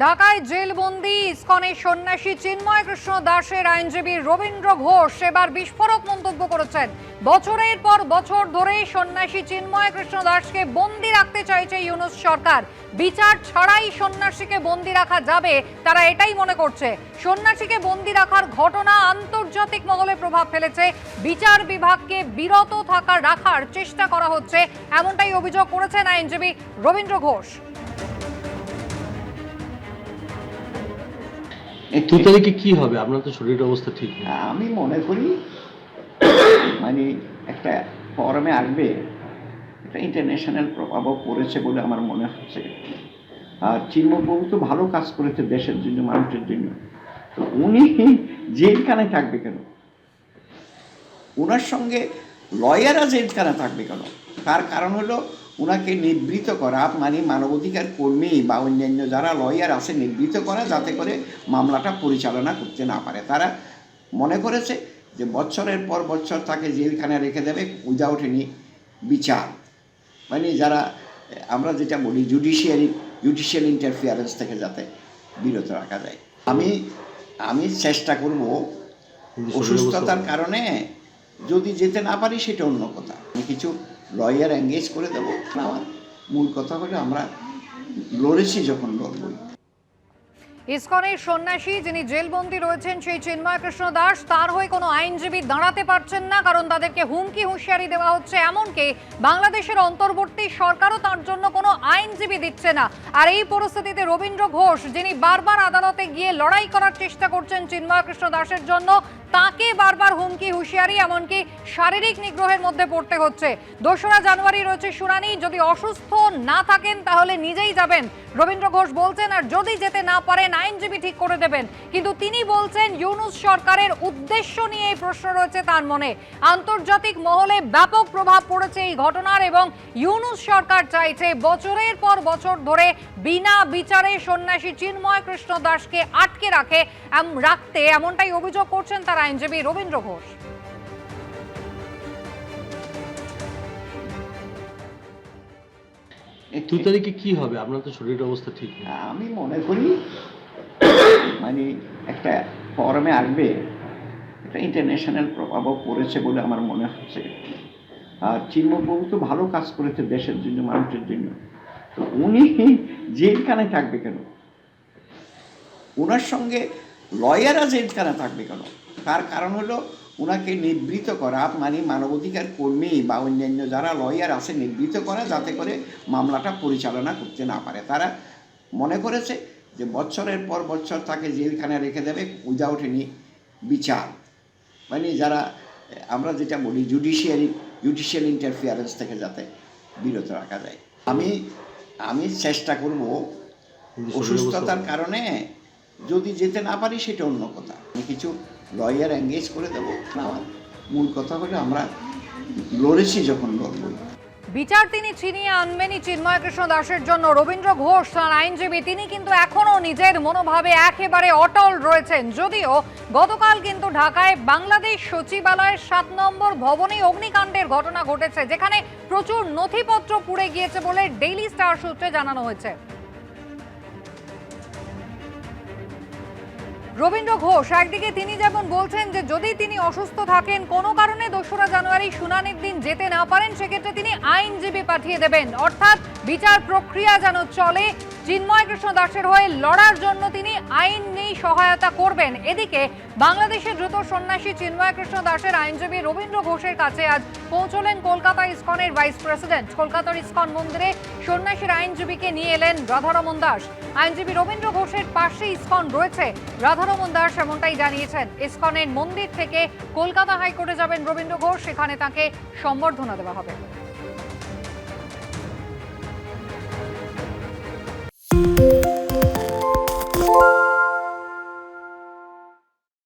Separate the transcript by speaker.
Speaker 1: ঢাকায় জেলবন্দি ইসকনের সন্ন্যাসী চিন্ময় কৃষ্ণ দাসের আইনজীবী রবীন্দ্র ঘোষ এবার বিস্ফোরক মন্তব্য করেছেন। বছরের পর বছর ধরে সন্ন্যাসী চিন্ময় কৃষ্ণ দাসকে বন্দী রাখতে চাইছে ইউনূস সরকার। বিচার ছাড়াই সন্ন্যাসীকে বন্দী রাখা যাবে, তারা এটাই মনে করছে। সন্ন্যাসীকে বন্দী রাখার ঘটনা আন্তর্জাতিক মহলে প্রভাব ফেলেছে। বিচার বিভাগকে বিরত রাখার চেষ্টা করা হচ্ছে, এমনটাই অভিযোগ করেছেন আইনজীবী রবীন্দ্র ঘোষ।
Speaker 2: দুই তারিখে কি হবে? আপনার তো শরীরের অবস্থা ঠিক নেই।
Speaker 3: আমি মনে করি মানে একটা ফরমে আসবে, একটা ইন্টারন্যাশনাল প্রভাবও পড়েছে বলে আমার মনে হচ্ছে। আর চিন্ময়বাবু তো ভালো কাজ করেছে দেশের জন্য, মানুষের জন্য। তো উনি জেলখানায় থাকবে কেন? ওনার সঙ্গে লয়াররা জেলখানা থাকবে কেন? তার কারণ হলো ওনাকে নিবৃত্ত করা, মানে মানবাধিকার কর্মী বা অন্যান্য যারা লয়ার আছে নিবৃত্ত করা, যাতে করে মামলাটা পরিচালনা করতে না পারে। তারা মনে করেছে যে বছরের পর বছর তাকে জেলখানায় রেখে দেবে উইদাউট এনি বিচার, মানে যারা আমরা যেটা বলি জুডিশিয়াল ইন্টারফিয়ারেন্স থেকে যাতে বিরত রাখা যায়। আমি চেষ্টা করব, অসুস্থতার কারণে যদি যেতে না পারি সেটা অন্য কথা, আমি কিছু লয়ার এঙ্গেজ করে দেবো। আমার মূল কথা হলো আমরা লড়েছি যখন লড়বই।
Speaker 1: ইসকনের সন্ন্যাসী যিনি জেলবন্দী রয়েছেন সেই চিন্ময় কৃষ্ণ দাস, তার হয়ে কোনো আইনজীবী দাঁড়াতে পারছেন না, কারণ তাদেরকে হুমকি হুঁশিয়ারি দেওয়া হচ্ছে। এমনকি বাংলাদেশের অন্তর্বর্তী সরকারও তার জন্য কোনো আইনজীবী দিচ্ছে না। আর এই পরিস্থিতিতে রবীন্দ্র ঘোষ, যিনি বারবার আদালতে গিয়ে লড়াই করার চেষ্টা করছেন চিন্ময় কৃষ্ণ দাসের জন্য, তাকে বারবার হুমকি হুঁশিয়ারি, এমনকি শারীরিক নিগ্রহের মধ্যে পড়তে হচ্ছে। 2রা জানুয়ারি রয়েছে শুনানি। যদি অসুস্থ না থাকেন তাহলে নিজেই যাবেন, রবীন্দ্র ঘোষ বলছেন। আর যদি যেতে না পারেন আইনজীবী ঠিক করে দেবেন। কিন্তু তিনি বলছেন ইউনূস সরকারের উদ্দেশ্য নিয়ে এই প্রশ্ন রয়েছে তার মনে। আন্তর্জাতিক মহলে ব্যাপক প্রভাব পড়েছে এই ঘটনার, এবং ইউনূস সরকার চাইছে বছরের পর বছর ধরে বিনা বিচারে সন্ন্যাসী চিন্ময় কৃষ্ণ দাসকে আটকে রাখতে, এমনটাই অভিযোগ করছেন তার আইনজীবী রবীন্দ্র ঘোষ।
Speaker 2: দুই তারিখে কি হবে? আপনার তো শরীরের অবস্থা ঠিক নেই।
Speaker 3: আমি মনে করি মানে একটা ফরমে আসবে, একটা ইন্টারন্যাশনাল প্রভাবও পড়েছে বলে আমার মনে হচ্ছে। আর চিন্ময়বাবু তো ভালো কাজ করেছে দেশের জন্য, মানুষের জন্য। তো উনি জেলখানায় থাকবে কেন? ওনার সঙ্গে লয়াররা জেলখানা থাকবে কেন? তার কারণ হলো ওনাকে নিবৃত্ত করা, মানে মানবাধিকার কর্মী বা অন্যান্য যারা লয়ার আছে নিবৃত্ত করা, যাতে করে মামলাটা পরিচালনা করতে না পারে। তারা মনে করেছে যে বছরের পর বছর তাকে জেলখানায় রেখে দেবে উইদাউট এনি বিচার, মানে যারা আমরা যেটা বলি জুডিশিয়াল ইন্টারফিয়ারেন্স থেকে যাতে বিরত রাখা যায়। আমি চেষ্টা করব, অসুস্থতার কারণে যদি যেতে না পারি সেটা অন্য কথা, আমি কিছু লয়ার এঙ্গেজ করে দেবো। আমার মূল কথা হলো আমরা লড়েছি যখন লড়বই।
Speaker 1: বিচার তিনি ছিনিয়ে আনবেনই চিন্ময় কৃষ্ণ দাসের জন্য। রবীন্দ্র ঘোষ তার আইনজীবী, তিনি কিন্তু এখনো নিজের মনোভাবে একেবারে অটল রয়েছেন। যদিও গতকাল কিন্তু ঢাকায় বাংলাদেশ সচিবালয়ের 7 নম্বর ভবনে অগ্নিকাণ্ডের ঘটনা ঘটেছে, যেখানে প্রচুর নথিপত্র পুড়ে গিয়েছে বলে ডেইলি স্টার সূত্রে জানানো হয়েছে। রবীন্দ্র ঘোষ একদিকে তিনি যেমন বলছেন যে যদি তিনি অসুস্থ থাকেন, কোনো কারণে 2রা জানুয়ারি শুনানির দিন যেতে না পারেন, সেক্ষেত্রে তিনি আইনজীবী পাঠিয়ে দেবেন, অর্থাৎ বিচার প্রক্রিয়া যেন চলে। চিন্ময় কৃষ্ণ দাসের হয়ে লড়ার জন্য তিনি আইনি সহায়তা করবেন। এদিকে বাংলাদেশের দ্রুত সন্ন্যাসী চিন্ময় কৃষ্ণ দাসের আইনজীবী রবীন্দ্র ঘোষের কাছে আজ পৌঁছলেন কলকাতা ইসকনের ভাইস প্রেসিডেন্ট। কলকাতার ইসকন মন্দিরে সন্ন্যাসীর আইনজীবীকে নিয়ে এলেন রাধারমণ দাস। আইনজীবী রবীন্দ্র ঘোষের পাশে ইসকন রয়েছে, রাধারমণ দাস এমনটাই জানিয়েছেন। ইসকনের মন্দির থেকে কলকাতা হাইকোর্টে যাবেন রবীন্দ্র ঘোষ, সেখানে তাকে সম্বর্ধনা দেওয়া হবে।